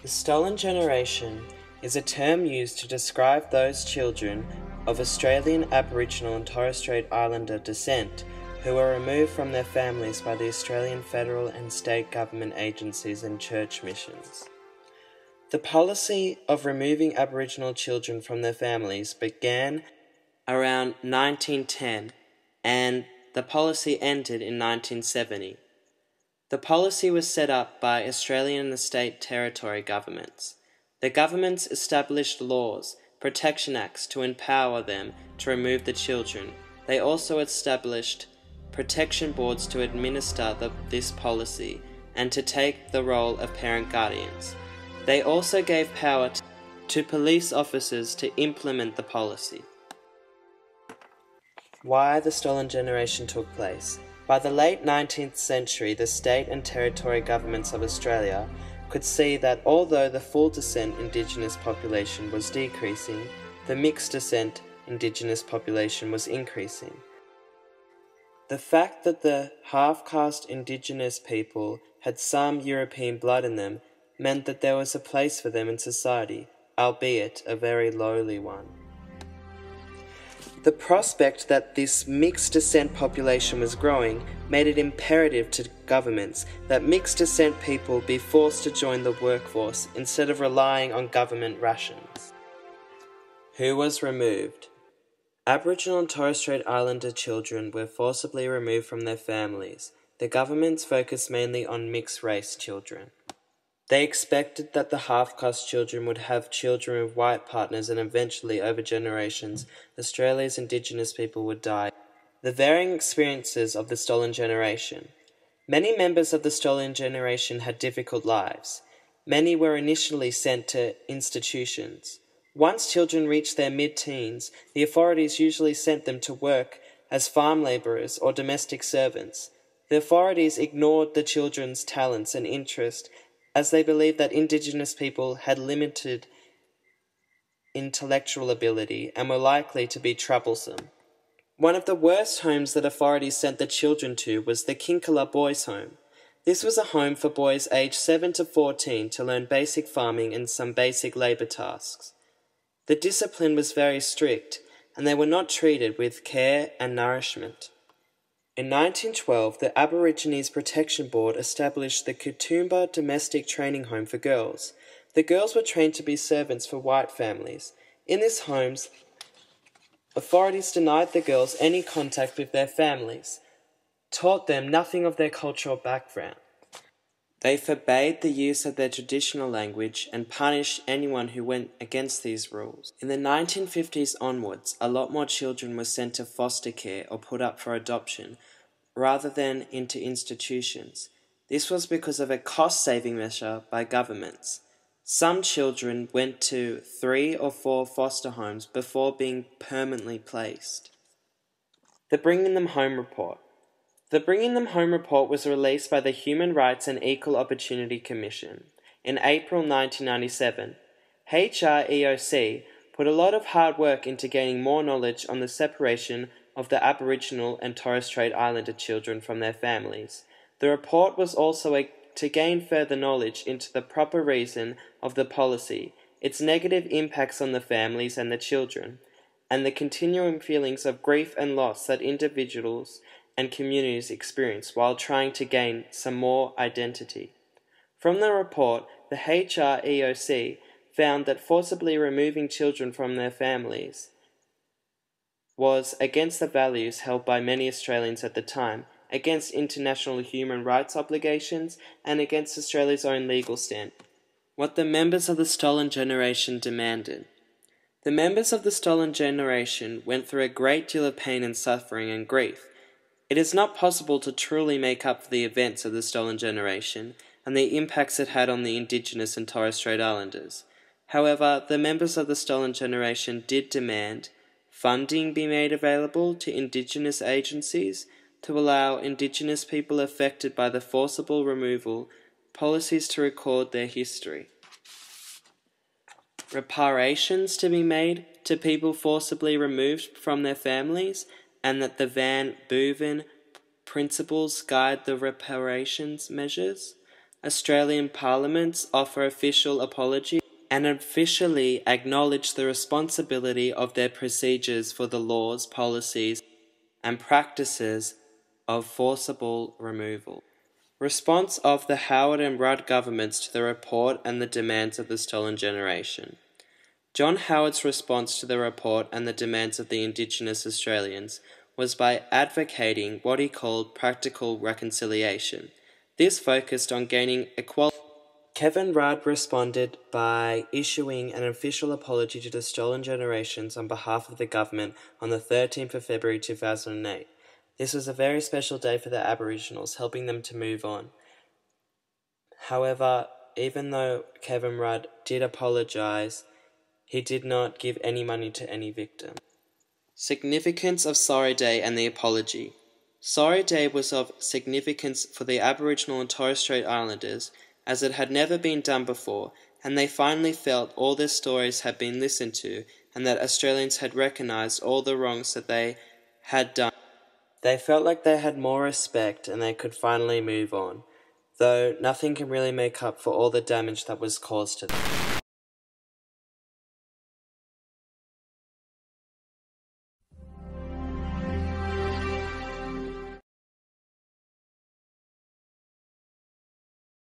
The stolen generation is a term used to describe those children of Australian Aboriginal and Torres Strait Islander descent who were removed from their families by the Australian federal and state government agencies and church missions. The policy of removing Aboriginal children from their families began around 1910 and the policy ended in 1970. The policy was set up by Australian and state territory governments. The governments established laws, protection acts to empower them to remove the children. They also established protection boards to administer this policy and to take the role of parent guardians. They also gave power to police officers to implement the policy. Why the stolen generation took place. By the late 19th century, the state and territory governments of Australia could see that although the full descent Indigenous population was decreasing, the mixed descent Indigenous population was increasing. The fact that the half-caste Indigenous people had some European blood in them meant that there was a place for them in society, albeit a very lowly one. The prospect that this mixed descent population was growing made it imperative to governments that mixed descent people be forced to join the workforce instead of relying on government rations. Who was removed? Aboriginal and Torres Strait Islander children were forcibly removed from their families. The governments focused mainly on mixed-race children. They expected that the half-caste children would have children with white partners and eventually, over generations, Australia's Indigenous people would die. The varying experiences of the stolen generation. Many members of the stolen generation had difficult lives. Many were initially sent to institutions. Once children reached their mid-teens, the authorities usually sent them to work as farm labourers or domestic servants. The authorities ignored the children's talents and interest as they believed that Indigenous people had limited intellectual ability and were likely to be troublesome. One of the worst homes that authorities sent the children to was the Kinkala Boys' Home. This was a home for boys aged 7 to 14 to learn basic farming and some basic labour tasks. The discipline was very strict, and they were not treated with care and nourishment. In 1912, the Aborigines Protection Board established the Katoomba Domestic Training Home for girls. The girls were trained to be servants for white families. In these homes, authorities denied the girls any contact with their families, taught them nothing of their cultural background. They forbade the use of their traditional language and punished anyone who went against these rules. In the 1950s onwards, a lot more children were sent to foster care or put up for adoption, rather than into institutions. This was because of a cost-saving measure by governments. Some children went to 3 or 4 foster homes before being permanently placed. The Bringing Them Home Report. The Bringing Them Home Report was released by the Human Rights and Equal Opportunity Commission in April 1997. HREOC put a lot of hard work into gaining more knowledge on the separation of the Aboriginal and Torres Strait Islander children from their families. The report was also to gain further knowledge into the proper reason of the policy, its negative impacts on the families and the children, and the continuing feelings of grief and loss that individuals and communities experience while trying to gain some more identity. From the report, the HREOC found that forcibly removing children from their families was against the values held by many Australians at the time, against international human rights obligations, and against Australia's own legal stand. What the members of the stolen generation demanded. The members of the stolen generation went through a great deal of pain and suffering and grief. It is not possible to truly make up for the events of the stolen generation and the impacts it had on the Indigenous and Torres Strait Islanders. However, the members of the stolen generation did demand funding be made available to Indigenous agencies to allow Indigenous people affected by the forcible removal policies to record their history. Reparations to be made to people forcibly removed from their families, and that the Van Boeven principles guide the reparations measures. Australian parliaments offer official apology and officially acknowledge the responsibility of their procedures for the laws, policies, and practices of forcible removal. Response of the Howard and Rudd governments to the report and the demands of the stolen generation. John Howard's response to the report and the demands of the Indigenous Australians was by advocating what he called practical reconciliation. This focused on gaining equality. Kevin Rudd responded by issuing an official apology to the stolen generations on behalf of the government on the 13th of February 2008. This was a very special day for the Aboriginals, helping them to move on. However, even though Kevin Rudd did apologise, he did not give any money to any victim. Significance of Sorry Day and the apology. Sorry Day was of significance for the Aboriginal and Torres Strait Islanders, as it had never been done before, and they finally felt all their stories had been listened to, and that Australians had recognised all the wrongs that they had done. They felt like they had more respect and they could finally move on, though nothing can really make up for all the damage that was caused to them.